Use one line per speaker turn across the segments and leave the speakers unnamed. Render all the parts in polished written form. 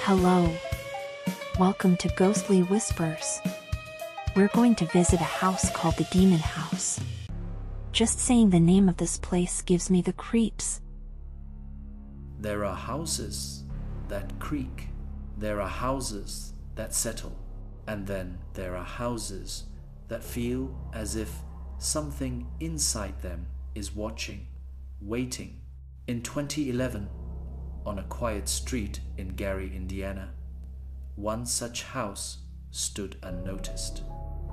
Hello. Welcome to Ghostly Whispers. We're going to visit a house called the Demon House. Just saying the name of this place gives me the creeps.
There are houses that creak. There are houses that settle. And then there are houses that feel as if something inside them is watching, waiting. In 2011, on a quiet street in Gary, Indiana, one such house stood unnoticed.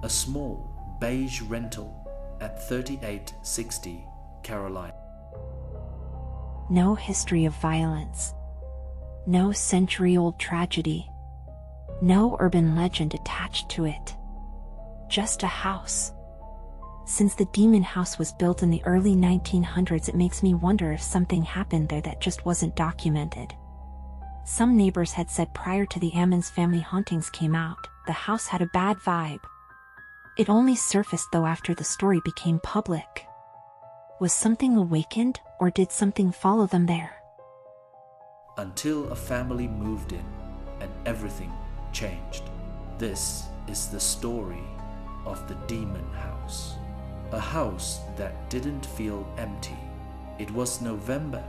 A small beige rental at 3860 Caroline.
No history of violence. No century-old tragedy. No urban legend attached to it. Just a house. Since the Demon House was built in the early 1900s, it makes me wonder if something happened there that just wasn't documented. Some neighbors had said prior to the Ammons family hauntings came out, the house had a bad vibe. It only surfaced though after the story became public. Was something awakened, or did something follow them there?
Until a family moved in and everything changed. This is the story of the Demon House. A house that didn't feel empty. It was November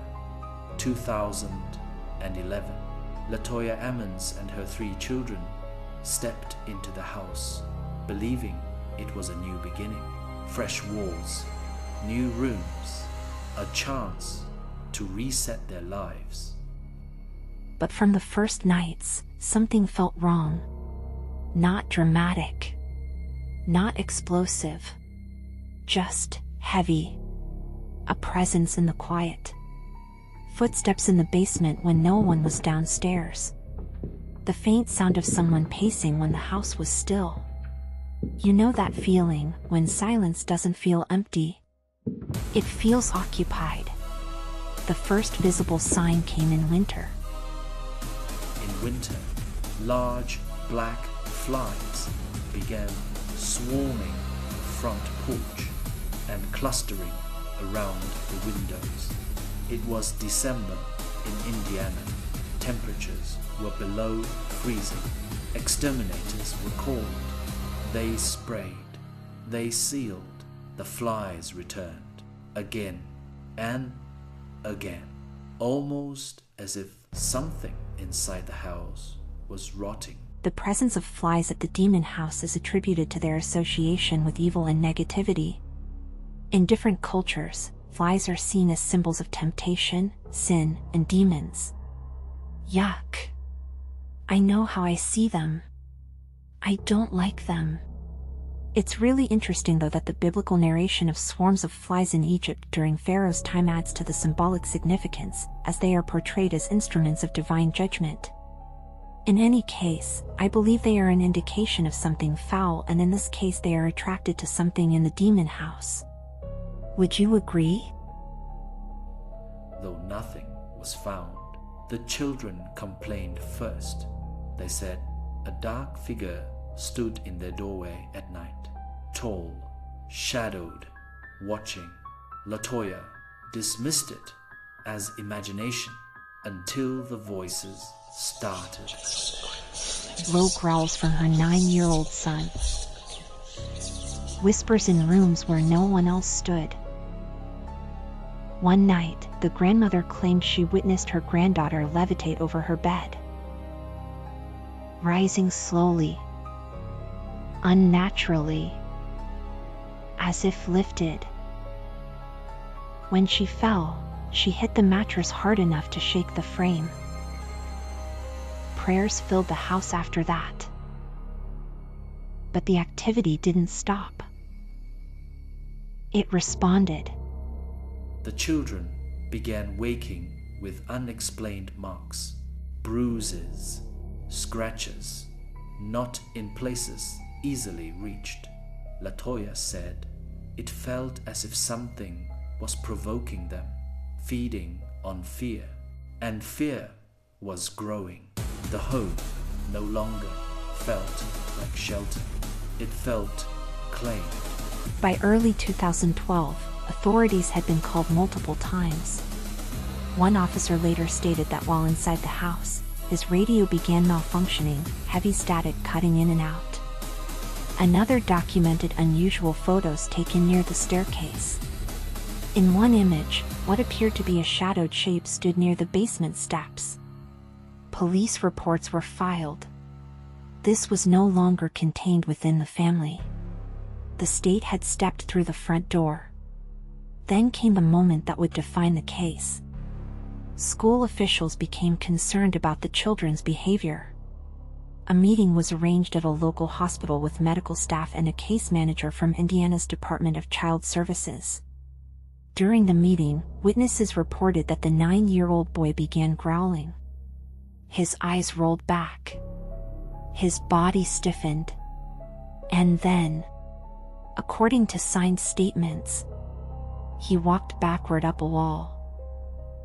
2011. Latoya Ammons and her 3 children stepped into the house, believing it was a new beginning. Fresh walls, new rooms, a chance to reset their lives.
But from the first nights, something felt wrong. Not dramatic. Not explosive. Just heavy. A presence in the quiet. Footsteps in the basement when no one was downstairs. The faint sound of someone pacing when the house was still. You know that feeling when silence doesn't feel empty. It feels occupied. The first visible sign came in winter.
In winter, large black flies began swarming the front porch and clustering around the windows. It was December in Indiana. Temperatures were below freezing. Exterminators were called. They sprayed. They sealed. The flies returned again and again, almost as if something inside the house was rotting.
The presence of flies at the Demon House is attributed to their association with evil and negativity. In different cultures, flies are seen as symbols of temptation, sin, and demons. Yuck. I know how I see them. I don't like them. It's really interesting though that the biblical narration of swarms of flies in Egypt during Pharaoh's time adds to the symbolic significance, as they are portrayed as instruments of divine judgment. In any case, I believe they are an indication of something foul, and in this case they are attracted to something in the Demon House. Would you agree?
Though nothing was found, the children complained first. They said a dark figure stood in their doorway at night, tall, shadowed, watching. Latoya dismissed it as imagination until the voices started.
Low growls from her 9-year-old son. Whispers in rooms where no one else stood. One night, the grandmother claimed she witnessed her granddaughter levitate over her bed. Rising slowly, unnaturally, as if lifted. When she fell, she hit the mattress hard enough to shake the frame. Prayers filled the house after that. But the activity didn't stop. It responded.
The children began waking with unexplained marks, bruises, scratches, not in places easily reached. Latoya said it felt as if something was provoking them, feeding on fear, and fear was growing. The home no longer felt like shelter. It felt claimed.
By early 2012, authorities had been called multiple times. One officer later stated that while inside the house, his radio began malfunctioning, heavy static cutting in and out. Another documented unusual photos taken near the staircase. In one image, what appeared to be a shadowed shape stood near the basement steps. Police reports were filed. This was no longer contained within the family. The state had stepped through the front door. Then came the moment that would define the case. School officials became concerned about the children's behavior. A meeting was arranged at a local hospital with medical staff and a case manager from Indiana's Department of Child Services. During the meeting, witnesses reported that the 9-year-old boy began growling. His eyes rolled back. His body stiffened. And then, according to signed statements, he walked backward up a wall.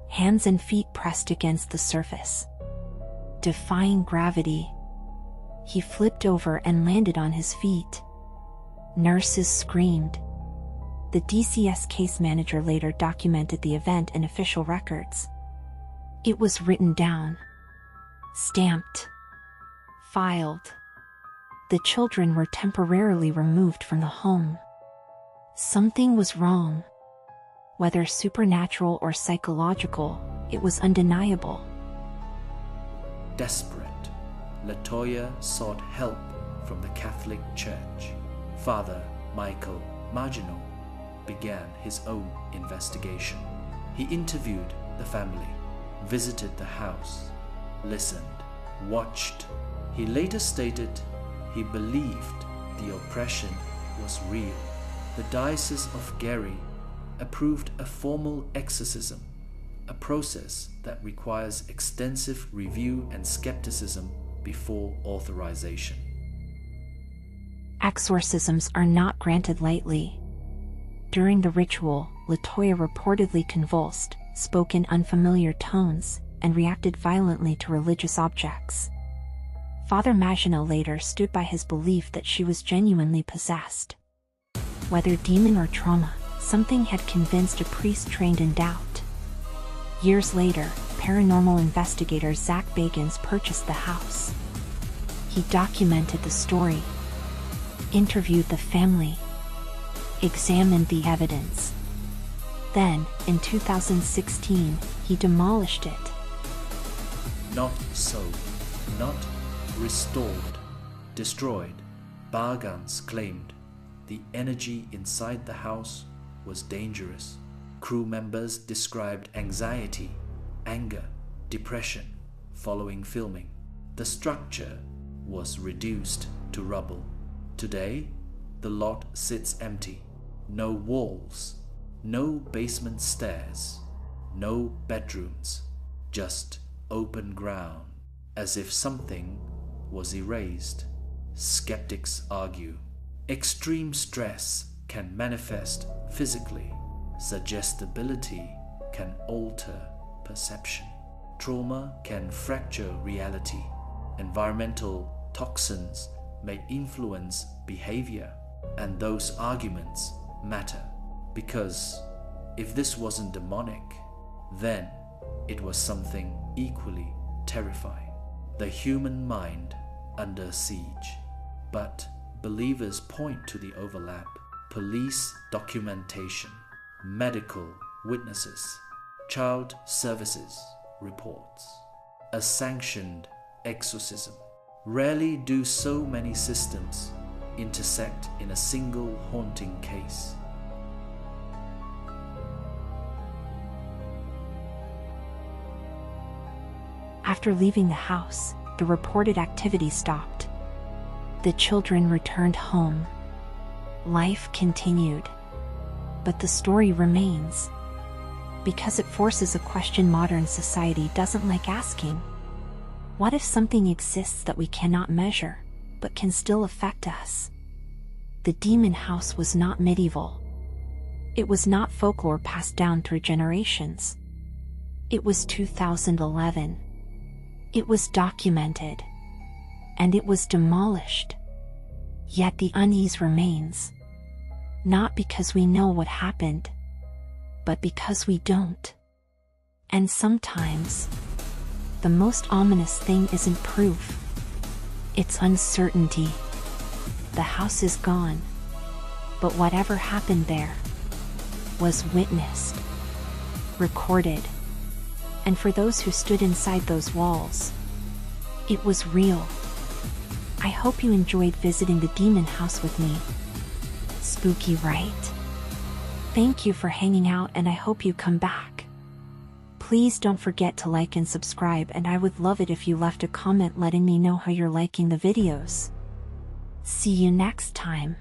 Hands and feet pressed against the surface. Defying gravity, he flipped over and landed on his feet. Nurses screamed. The DCS case manager later documented the event in official records. It was written down, stamped, filed. The children were temporarily removed from the home. Something was wrong. Whether supernatural or psychological, it was undeniable.
Desperate, Latoya sought help from the Catholic Church. Father Michael Marginal began his own investigation. He interviewed the family, visited the house, listened, watched. He later stated he believed the oppression was real. The Diocese of Gary approved a formal exorcism, a process that requires extensive review and skepticism before authorization.
Exorcisms are not granted lightly. During the ritual, Latoya reportedly convulsed, spoke in unfamiliar tones, and reacted violently to religious objects. Father Maginot later stood by his belief that she was genuinely possessed. Whether demon or trauma, something had convinced a priest trained in doubt. Years later, paranormal investigator Zach Bagans purchased the house. He documented the story, interviewed the family, examined the evidence. Then, in 2016, he demolished it.
Not so, not restored, destroyed. Bagans claimed the energy inside the house was dangerous. Crew members described anxiety, anger, depression following filming. The structure was reduced to rubble. Today, the lot sits empty. No walls, no basement stairs, no bedrooms, just open ground, as if something was erased. Skeptics argue. Extreme stress can manifest physically. Suggestibility can alter perception. Trauma can fracture reality. Environmental toxins may influence behavior. And those arguments matter, because if this wasn't demonic, then it was something equally terrifying. The human mind under siege. But believers point to the overlap. Police documentation, medical witnesses, child services reports. A sanctioned exorcism. Rarely do so many systems intersect in a single haunting case.
After leaving the house, the reported activity stopped. The children returned home. Life continued. But the story remains, because it forces a question modern society doesn't like asking. What if something exists that we cannot measure, but can still affect us? The demon house was not medieval. It was not folklore passed down through generations. It was 2011. It was documented. And it was demolished. Yet the unease remains. Not because we know what happened, but because we don't. And sometimes, the most ominous thing isn't proof. It's uncertainty. The house is gone, but whatever happened there was witnessed, recorded, and for those who stood inside those walls, it was real. I hope you enjoyed visiting the demon house with me. Spooky, right? Thank you for hanging out, and I hope you come back. Please don't forget to like and subscribe, and I would love it if you left a comment letting me know how you're liking the videos. See you next time.